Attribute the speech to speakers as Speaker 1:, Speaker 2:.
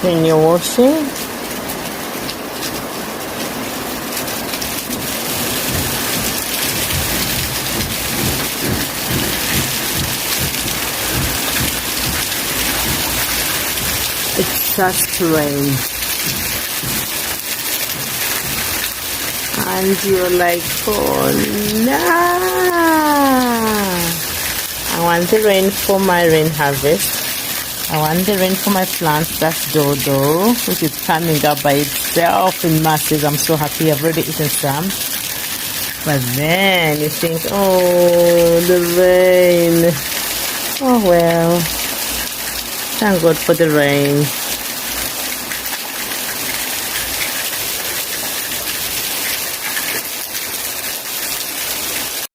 Speaker 1: when you're washing. It starts to rain. And you're like, oh no! I want the rain for my rain harvest. I want the rain for my plants. That's dodo, which is coming up by itself in masses. I'm so happy. I've already eaten some. But then you think, oh, the rain. Oh well. Thank God for the rain.